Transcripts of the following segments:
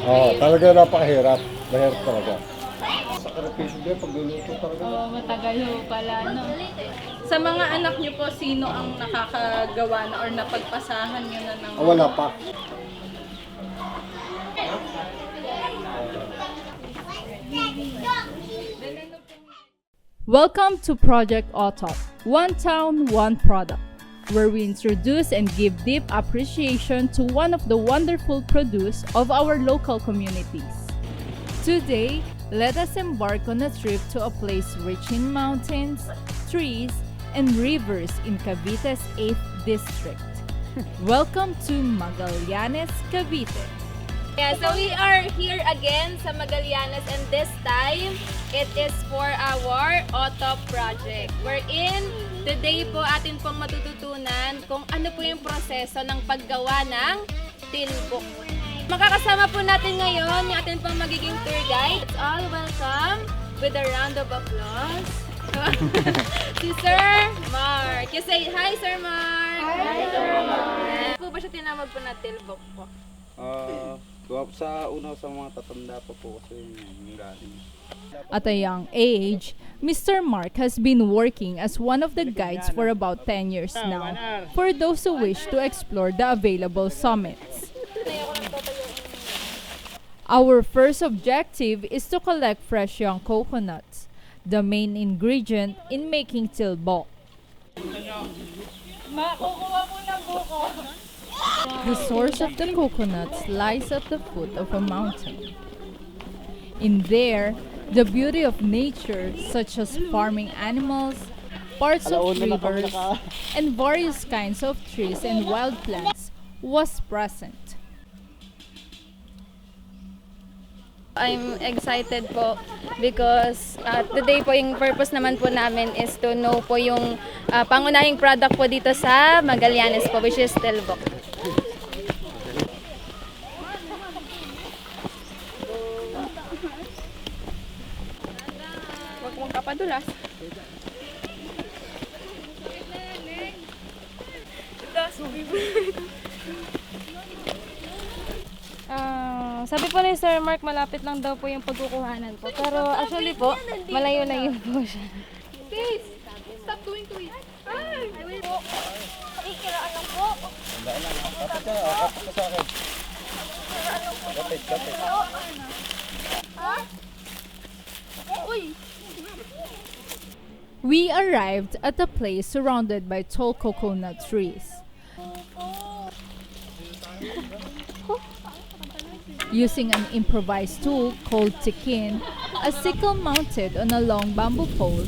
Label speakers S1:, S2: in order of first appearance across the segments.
S1: talaga napakahirap. Mahirap talaga. Sakripisyo din pagluluto talaga.
S2: Matagal ho pala, no? Sa mga anak niyo po, sino ang nakakagawa na or napagpasahan niyo na ng...
S1: Wala pa.
S2: Welcome to Project Autop, One Town, One Product, where we introduce and give deep appreciation to one of the wonderful produce of our local communities. Today, let us embark on a trip to a place rich in mountains, trees, and rivers in Cavite's 8th District. Welcome to Magallanes, Cavite.
S3: Yeah, so we are here again sa Magallanes, and this time, it is for our Autop project. Wherein, today po atin pong matututunan kung ano po yung proseso ng paggawa ng tilbok. Makakasama po natin ngayon yung atin pong magiging tour guide. Let's all welcome with a round of applause. Si Sir Mark. You say hi, Sir Mark. Hi, Sir Mark. Po ba siya tinawag po na tilbok po?
S4: Sa mga tatanda pa po kasi yung galing.
S2: At a young age, Mr. Mark has been working as one of the guides for about 10 years now for those who wish to explore the available summits. Our first objective is to collect fresh young coconuts, the main ingredient in making tilbok. The source of the coconuts lies at the foot of a mountain. In there, the beauty of nature, such as farming animals, parts of rivers, and various kinds of trees and wild plants, was present.
S3: I'm excited po because today po yung purpose naman po namin is to know po yung pangunahing product po dito sa Magallanes po, which is tilbok. Huwag mong kapadulas. Sabi po ni Sir Mark, malapit lang daw po yung pagkukuhanan po. Pero actually po, malayo-layo po siya. Please, stop doing to it. Ay, po. Ikiraan lang po.
S4: Tandaan lang, kapit ka sa akin. Kapit.
S3: Ha? Uy!
S2: We arrived at a place surrounded by tall coconut trees. Using an improvised tool called tikin, a sickle mounted on a long bamboo pole,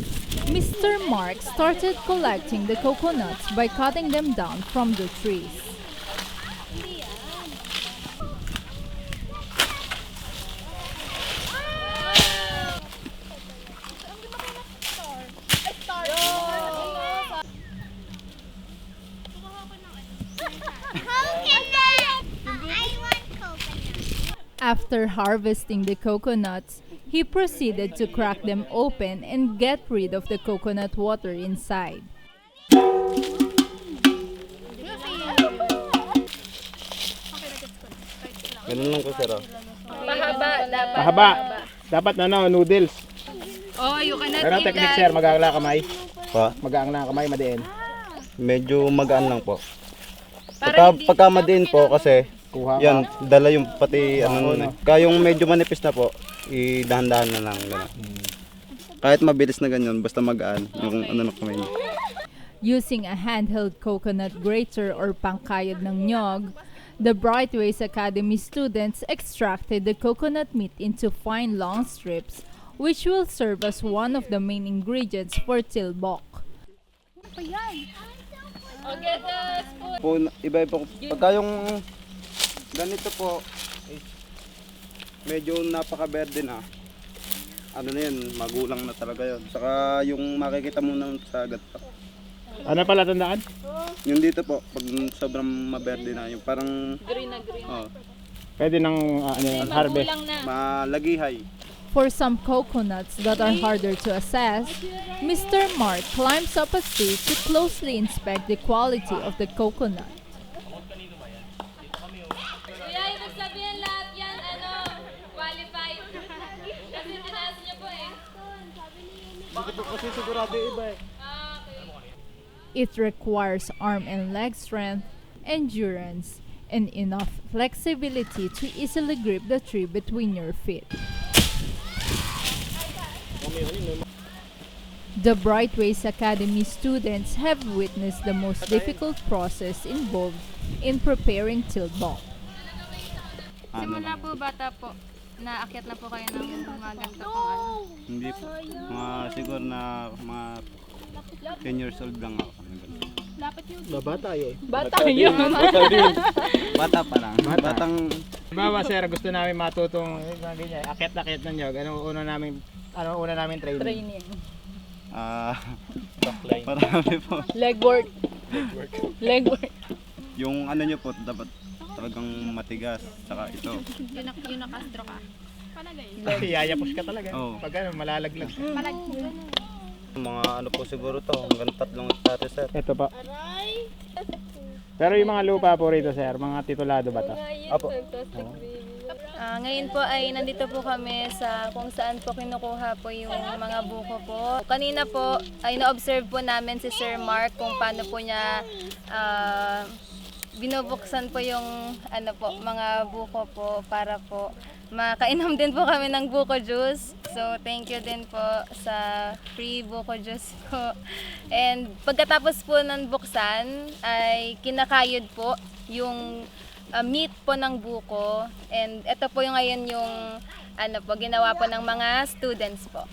S2: Mr. Mark started collecting the coconuts by cutting them down from the trees. After harvesting the coconuts, he proceeded to crack them open and get rid of the coconut water inside.
S4: Ganun lang ko, sir.
S3: Mahaba dapat.
S5: Mahaba. Dapat noodles.
S3: Oh, you cannot
S5: Pero
S3: eat
S5: technique,
S3: that.
S5: sir, magaang lang kamay.
S4: Pa?
S5: Magaang lang kamay, madiin.
S4: Medyo magaan lang po.
S3: Para hindi-
S4: Pagka madiin po kasi,
S5: Kuha ka.
S4: yan, dala yung pati ano nun eh. Kaya yung medyo manipis na po, idahan-dahan na lang. Ganun. Kahit mabilis na ganyan, basta magaan yung ano na kamay.
S2: Using a handheld coconut grater or pangkayod ng nyog, the Brightways Academy students extracted the coconut meat into fine long strips, which will serve as one of the main ingredients for tilbok.
S3: Oh, get the spoon.
S4: Po, iba-iba. Pagka yung ganito po, medyo napaka-verde na. Ano na yan, magulang na talaga yun. Saka yung makikita mo naman sa agad pa.
S5: Ano pala tandaan?
S4: Yung dito po, pag sobrang maberde na, yung parang
S3: Green na green.
S5: Pwede nang harvest.
S3: Magulang na.
S4: malagihay.
S2: For some coconuts that are harder to assess, Mr. Mark climbs up a tree to closely inspect the quality of the coconut.
S3: Kuya, ibig sabihin lahat yan, ano,
S2: It requires arm and leg strength, endurance, and enough flexibility to easily grip the tree between your feet. The Brightways Academy students have witnessed the most difficult process involved in preparing tilbok.
S3: Simula po bata po, naakyat na po kayo ng mga ganito pong ano.
S4: Hindi po. Siguro na mga 10 years old lang ako.
S5: Bata yun.
S2: Bata yun!
S4: Bata pa lang. Batang...
S5: Bawa sir, gusto namin matutong ganyan, akyat-akyat na nyo. Ano una namin training?
S2: Training.
S4: Marami po.
S2: Legwork. Legwork.
S4: Yung ano nyo po, dapat talagang matigas. Saka ito.
S3: Yung nakastro ka.
S5: Yayapos ka talaga.
S4: Oo.
S5: Pag ano, malalaglag.
S4: Mga ano po siguro to, hanggang 3 hektarya sir.
S5: Ito pa. Pero yung mga lupa po rito sir, mga titulado ba to?
S4: Apo.
S3: Ngayon po ay nandito po kami sa kung saan po kinukuha po yung mga buko po. Kanina po ay na-observe po namin si Sir Mark kung paano po niya binubuksan po yung ano po, mga buko po para po makainom din po kami ng buko juice. So thank you din po sa free buko juice po. And pagkatapos po ng buksan ay kinakayod po yung meat po ng buko. And ito po yung ngayon yung ano po ginawa po ng mga students po.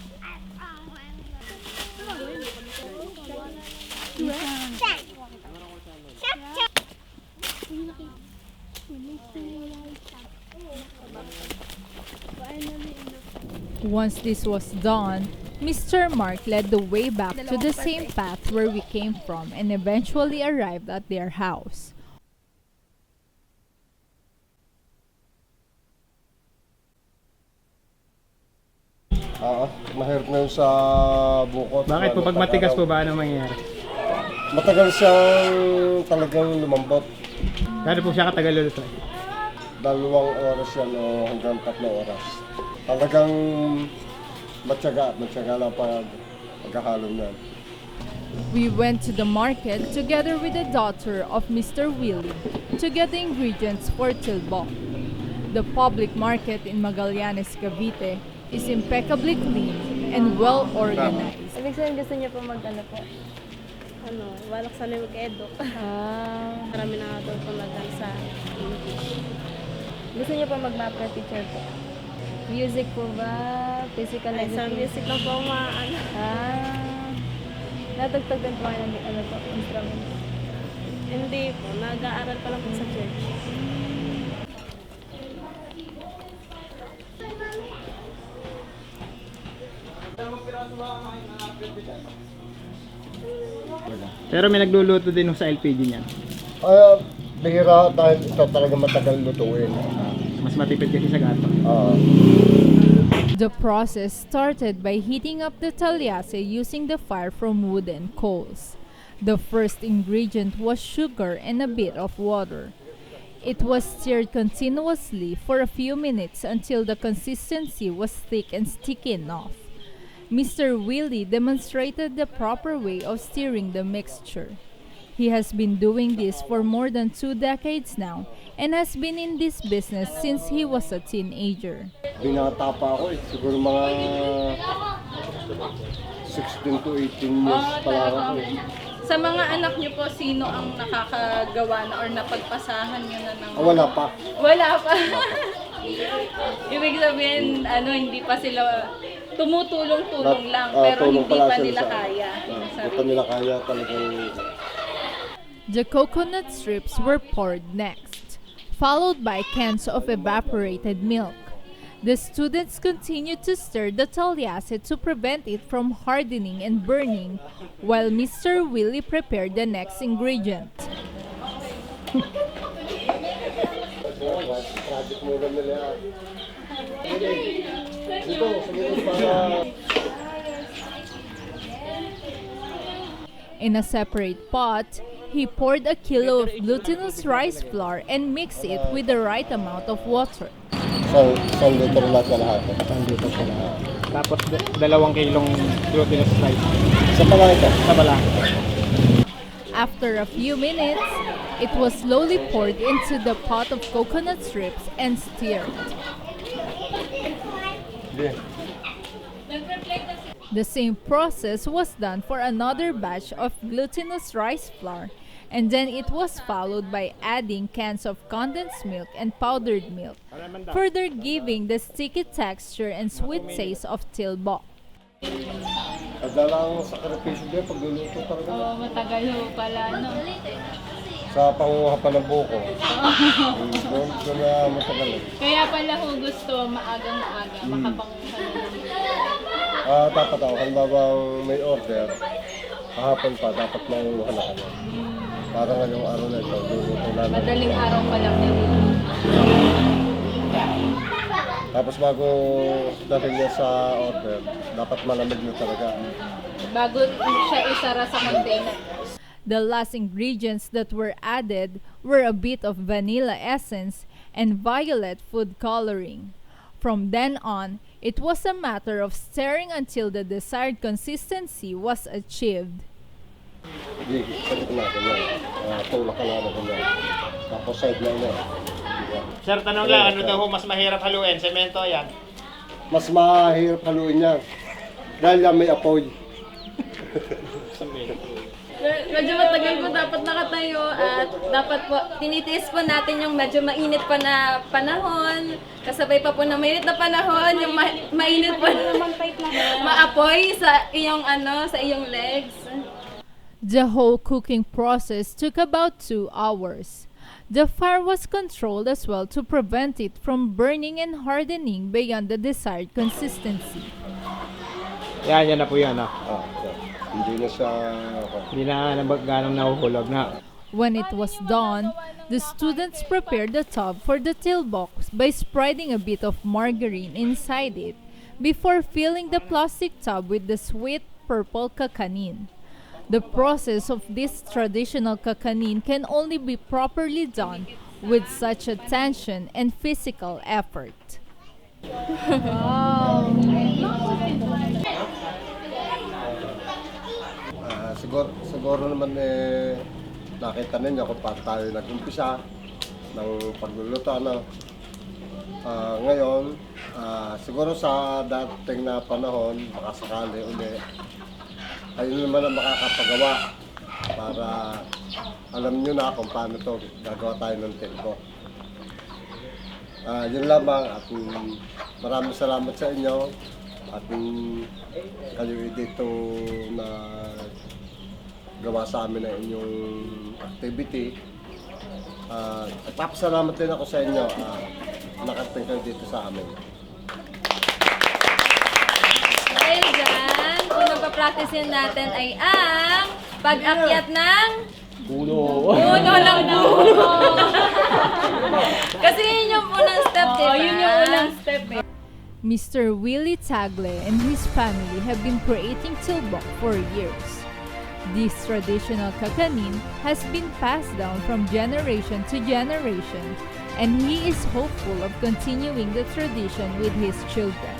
S2: Once this was done, Mr. Mark led the way back to the same path where we came from and eventually arrived at their house.
S1: Mahirap na yun sa bukot.
S5: Bakit po pag matigas po ba ano mangyayari?
S1: Matagal siyang talagang lumambot.
S5: Gano'n po siya katagal luluto?
S1: 2 oras yan o hanggang 3 oras. Talagang matyaga lang pagkahalo niyan.
S2: We went to the market together with the daughter of Mr. Willie to get the ingredients for tilbok. The public market in Magallanes, Cavite is impeccably clean and well organized.
S3: Ibig sabihin gusto niyo po mag-ano po?
S6: Balak sana mag-eduk. Marami na doon po sa
S3: Gusto niyo po mag-mapper teacher po? Music po ba? Physical
S6: Ay, sa
S3: education?
S6: music lang po maano.
S3: Natagtagan po kayo ng ano po, instrument?
S6: Hindi po, nag-aaral pa lang po sa church.
S5: Pero may nagluluto din sa LPG niyan.
S1: Bihira dahil ito talaga matagal lutuin.
S5: Mas matipid kasi sa gato.
S2: The process started by heating up the talyase using the fire from wood and coals. The first ingredient was sugar and a bit of water. It was stirred continuously for a few minutes until the consistency was thick and sticky enough. Mr. Willie demonstrated the proper way of stirring the mixture. He has been doing this for more than 2 decades now and has been in this business since he was a teenager.
S1: Binata pa ako siguro mga 16 to 18 years pa lang ako.
S2: Sa mga anak niyo po, sino ang nakakagawa na or napagpasahan niyo na ng...
S1: Wala pa.
S2: Wala pa. Ibig sabihin, hindi pa sila tumutulong-tulong lang, pero
S1: tulong
S2: hindi
S1: pala
S2: pa
S1: sila
S2: nila
S1: sa-
S2: kaya.
S1: Hindi pa nila kaya talagang...
S2: The coconut strips were poured next, followed by cans of evaporated milk. The students continued to stir the talyase to prevent it from hardening and burning, while Mr. Willie prepared the next ingredient.
S1: Project mo lang nila. Dito, sumunod para...
S2: In a separate pot, he poured a kilo of glutinous rice flour and mixed it with the right amount of water.
S1: Isang litro lahat na lahat.
S5: Nandito siya na. Tapos 2 kilong glutinous rice.
S1: Isa pa lang ito.
S5: Sa bala.
S2: After a few minutes, it was slowly poured into the pot of coconut strips and stirred.
S1: Hindi.
S2: The same process was done for another batch of glutinous rice flour, and then it was followed by adding cans of condensed milk and powdered milk, further giving the sticky texture and sweet taste of tilbok.
S1: Kadalang sakripisyo din pagluluto talaga.
S3: Matagal ho pala, no?
S1: Sa panguha pa ng buko. Doon na matagal.
S3: Kaya pala ho gusto maagang-maaga, makapanguha
S1: Dapat ako, halimbawa may order, kahapon pa, dapat manguha na kanya. Para ngayong araw na ito, luluto na.
S3: Madaling araw pa lang nila.
S1: Tapos bago dahil niya sa order, dapat malamig na talaga.
S3: Bago siya isara sa container.
S2: The last ingredients that were added were a bit of vanilla essence and violet food coloring. From then on, it was a matter of stirring until the desired consistency was achieved.
S1: Hindi, sakit natin yan. Tulak ka na ganyan. Tapos side na yan.
S5: Sir, tanong lang, ano daw ho mas mahirap haluin? Semento yan?
S1: Mas mahirap haluin yan. Dahil yan may apoy.
S3: Medyo matagal po dapat nakatayo at dapat po tinitiis po natin yung medyo mainit pa na panahon. Kasabay pa po na mainit na panahon, yung mainit po na maapoy sa iyong sa iyong legs.
S2: The whole cooking process took about 2 hours. The fire was controlled as well to prevent it from burning and hardening beyond the desired consistency.
S5: Yan na po yan.
S1: Hindi na siya...
S5: Hindi na ganong nahuhulog na.
S2: When it was done, the students prepared the tub for the tilbok by spreading a bit of margarine inside it before filling the plastic tub with the sweet purple kakanin. The process of this traditional kakanin can only be properly done with such attention and physical effort.
S1: Siguro naman nakita ninyo kung paano tayo nag-umpisa ng pagluluto. Ngayon, siguro sa dating na panahon, makasakali uli, ayun naman ang makakapagawa para alam nyo na kung paano to gagawa tayo ng tilbok. Yun lamang at maraming salamat sa inyo at kayo dito na gawa sa amin ang inyong activity. Papasalamat din ako sa inyo nakating kayo dito sa amin.
S3: Dahil dyan, unang papracticein natin ay ang pag-akyat ng puno ng puno. Kasi yun yung unang step, diba? Yun yung unang step eh.
S2: Mr. Willie Tagle and his family have been creating tilbok for years. This traditional kakanin has been passed down from generation to generation, and he is hopeful of continuing the tradition with his children.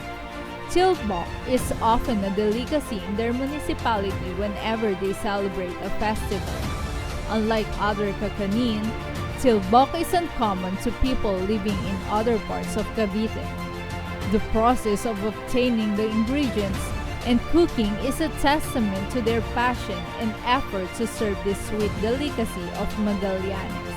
S2: Tilbok is often a delicacy in their municipality whenever they celebrate a festival. Unlike other kakanin, tilbok is uncommon to people living in other parts of Cavite. The process of obtaining the ingredients and cooking is a testament to their passion and effort to serve this sweet delicacy of Magallanes.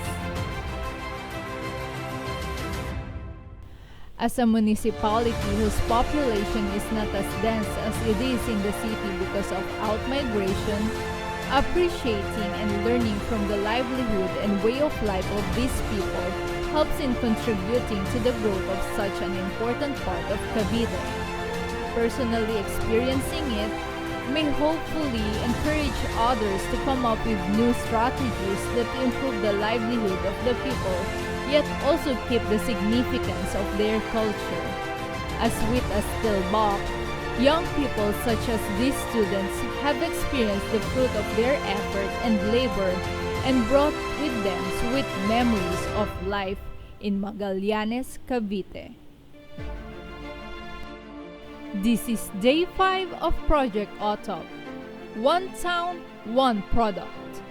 S2: As a municipality whose population is not as dense as it is in the city because of outmigration, appreciating and learning from the livelihood and way of life of these people helps in contributing to the growth of such an important part of Cavite. Personally experiencing it may hopefully encourage others to come up with new strategies that improve the livelihood of the people, yet also keep the significance of their culture. As sweet as tilbok, young people such as these students have experienced the fruit of their effort and labor and brought with them sweet memories of life in Magallanes, Cavite. This is day 5 of Project OTOP. One town, one product.